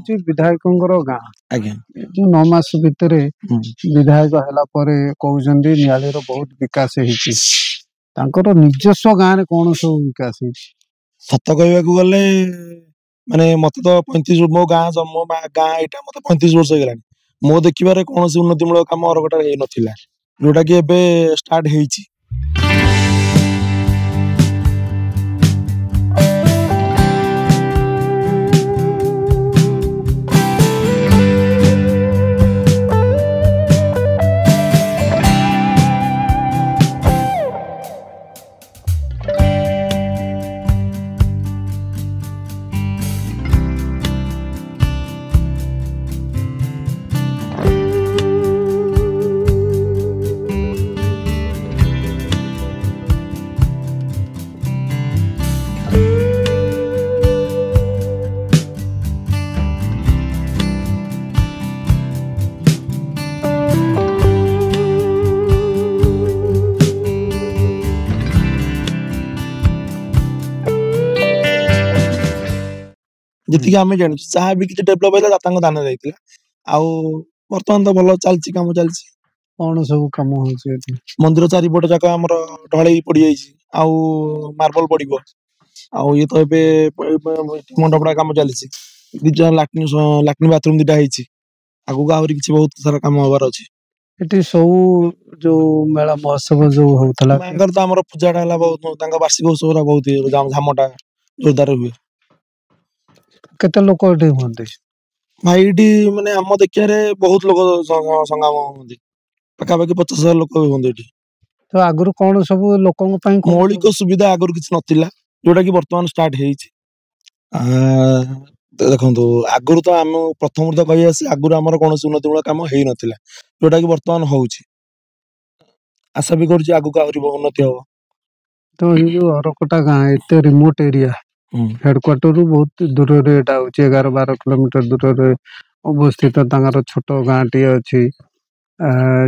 हूँ विधायक गाँ आज्ञा जो 9 मास भितर विधायक है कहते नियाली बहुत विकास होकर निजस्व गाँव में कौन सब विकास सत कह गले माने मत तो 35 मो गाँ मो गाँ यहाँ मत 35 वर्ष हो मो देखिबार कौन उन्नतिमूलक कम अरगटा नाला जोटा कि एबे स्टार्ट होईची जी आम जान जहाँ भी किसी डेभलप होता दान जाता बर्तमान तो भल चलती कम चलती कौन सब कम हो मंदिर चारिपट जाक आम ढल पड़ जा मार्बल पड़ो ये तो मंडपड़ा कम चली दिटा लाट्रिन बाथरूम दिटा आगू आहरी किसी बहुत सारा कम हबार अच्छे ये सब जो मेला महोत्सव जो होता तो आम पूजाटा है बहुत वार्षिक उत्सव बहुत झामटा जोरदार हुए केते लोक हमें भाई ये माने आम देखिए बहुत लोग संगम होती पाखापाखि 50,000 लोक होते तो आगुरी कौन सब लोक मौलिक सुविधा आगुरी किसी नथिला जोटा कि वर्तमान स्टार्ट देखो आगुरी तो आम प्रथम तो कही आसे आगुरी आमर कौन उन्नतिमूलक कम हो नाला जोटा कि वर्तमान होची आशा भी कर आगू आहरी उन्नति हम तो ये जो अरकटा गाँ एत रिमोट एरिया हेडक्वार्टर रु बहुत दूर 11-12 किलोमीटर दूर अवस्थित छोट गाँ टी अच्छी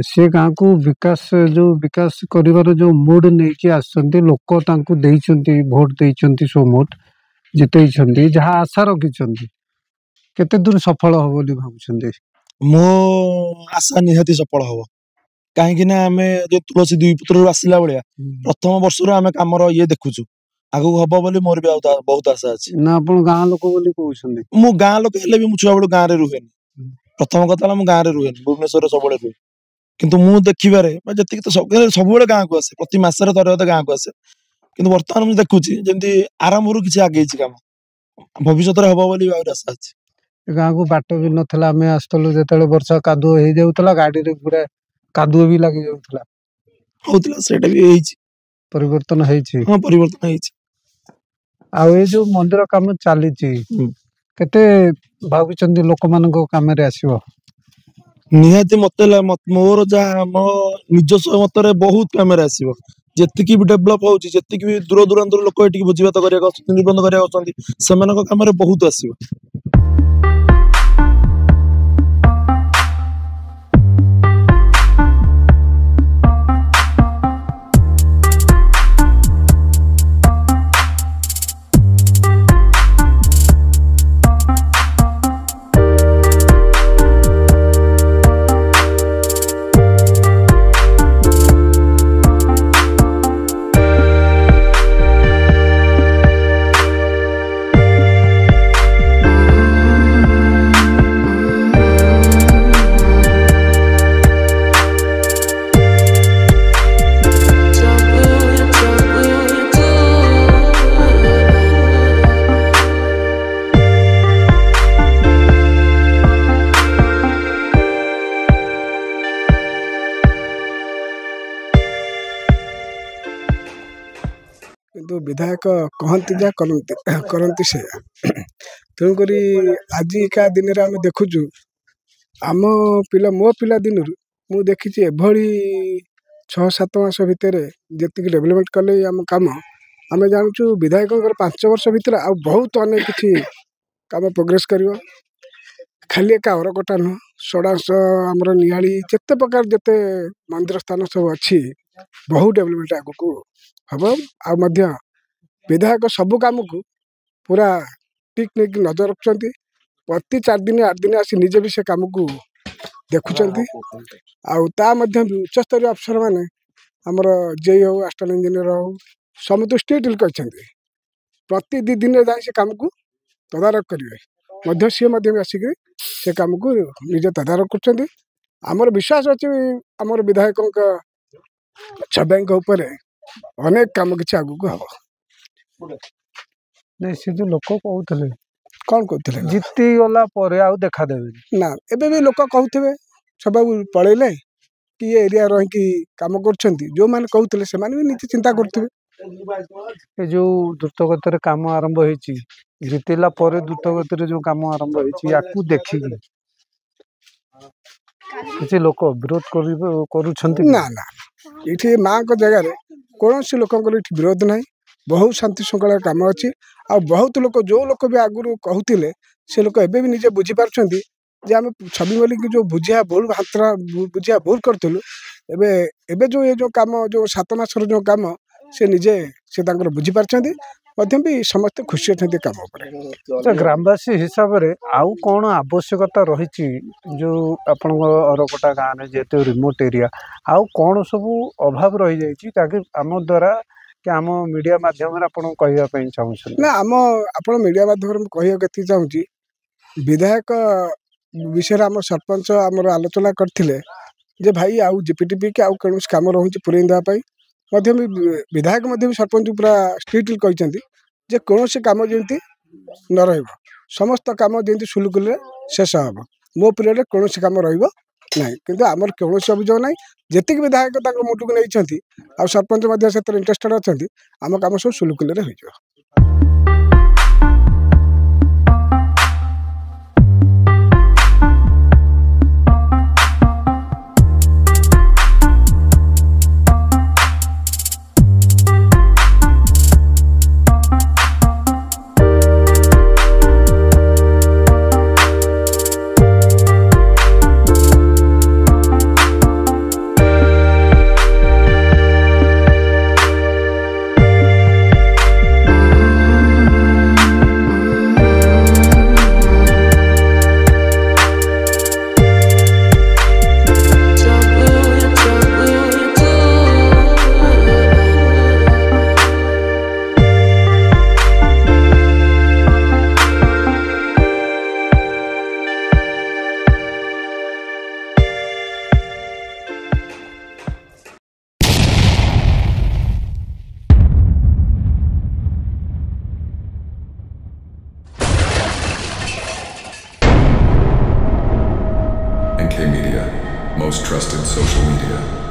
से गाँ को विकास कर जो मूड नहीं कि आसती लोक भोट देती सो मोट जिते जहाँ आशा रखिंट केते दूर सफल हम बोली भावुं मो आशा निहाती सफल हम कहीं आम जो तुलसी दुई पुत्र आसला भाया प्रथम वर्ष आम कम ये देखुचु आगु हम बोली मोर भी बहुत आशा अच्छी ना आप गाँ लोक कहते मु गाँ लोक भी छुआ बेलू गाँव में रुहे प्रथम कथा मुझे गाँव में रुहे भुवनेश्वर सब रुहे किंतु मु देखिबारे जी तो सब गाँव को आसे प्रति मसरे थे गाँव को आसे कि बर्तमान मुझे देखुची जमी आरंभ किसी आगे कम भविष्य हम बोली आशा अच्छी गाँव को बाट भी नाला आम आसलु जो वर्षा कादुओ हो जाऊला गाड़ी पूरा कादुओ भी लगी जाऊला होता भी परिवर्तन हाँ परिवर्तन ये जो मंदिर काम चली केते भावी लोक मान कम आसो निहाती मत मोर जहाँ मो निजस्व मत बहुत कम आसो जी भी डेभलप हो जी भी दूर दूरांतर लोक ये भोजीभात निबंध करने कम बहुत आसो किंतु विधायक कहती जा करती से तेणुक आजिका दिन में आम देखुचु आम पिला मो पिला दिन मु देखी एभली 6-7 मास भितर जी डेभलपमेंट कले आम कम आम जानूँ विधायक 5 वर्ष भितर आ बहुत अनेक किसी कम प्रोग्रेस कर खाली एक अरकटा नुह सड़ांश आमर निहाली जिते प्रकार जिते मंदिर स्थान सब अच्छी बहुत डेभलपमेंट आग को हम आ विधायक सबू कम को पूरा टिक नहीं नजर रखुंट प्रति 4 दिन 8 दिन आसी निजे भी से काम को देखुचंती आउ ता मध्य उच्च स्तरीय अफसर माने हमर जेई हो असिस्टेंट इंजीनियर हो समुद्र स्टेट कहते प्रति 2 दिन जाए से काम को तदारक करेंगे मध्य सी मध्य आसिक से काम को निजे तदारक कर आमर विश्वास अच्छे आमर विधायकों छब्याई उपर अनेक काम किसी आगू हम नहीं से जो लोक कहते कौन कहते जीती गला देखा देवे ना एबे भी लोक कहते सब पलैले कि ये एरिया रही काम कर जो मैंने कहते से भी नीचे चिंता करते जो द्रुतगतिर काम आरंभ होती जीतला द्रुतगतिर जो काम आरंभ होती या देखिकी किसी लोक विरोध कर ना ना ये माँ को जगह कौन सी लोक विरोध ना बहुत शांति श्रृंखला काम अच्छी आ बहुत लोग जो लोग भी आगुरी कहते से लोग एवं भी निजे बुझीपार जे आम छवि मल्लिक जो बुझिया भूल मात्रा बुझिया भूल करूँ एवं जो ये जो काम जो 7 मास जो काम से निजे से बुझीपार भी समस्त खुशी अच्छा काम ग्रामवासी हिसाब से आउ कौन आवश्यकता रही जो आपण अरकोटा गाँव में जेहेतु रिमोट एरिया आउ कौन सब अभाव रही जाकि आम द्वारा कि आम मीडिया माध्यम कहवाई चाहूँ ना आम आप मीडिया माध्यम कहती चाहूँगी विधायक विषय आम सरपंच आमर आलोचना करते जे भाई आउ जीपीटीपी के आउ कौन कम रोचे पूरे देवाई विधायक सरपंच पूरा स्ट्रिक्टली कहते जे कौन कम जमी न रही समस्त कम जमी सुलुकुल शेष हम मो पीरियड कौन कम रही कि आमर कौन अभियोग ना जी विधायक मुटुक नहीं आ सरपंच से इंटरेस्टेड अच्छा आम कम सब सुलुकुल हो NK Media, most trusted social media.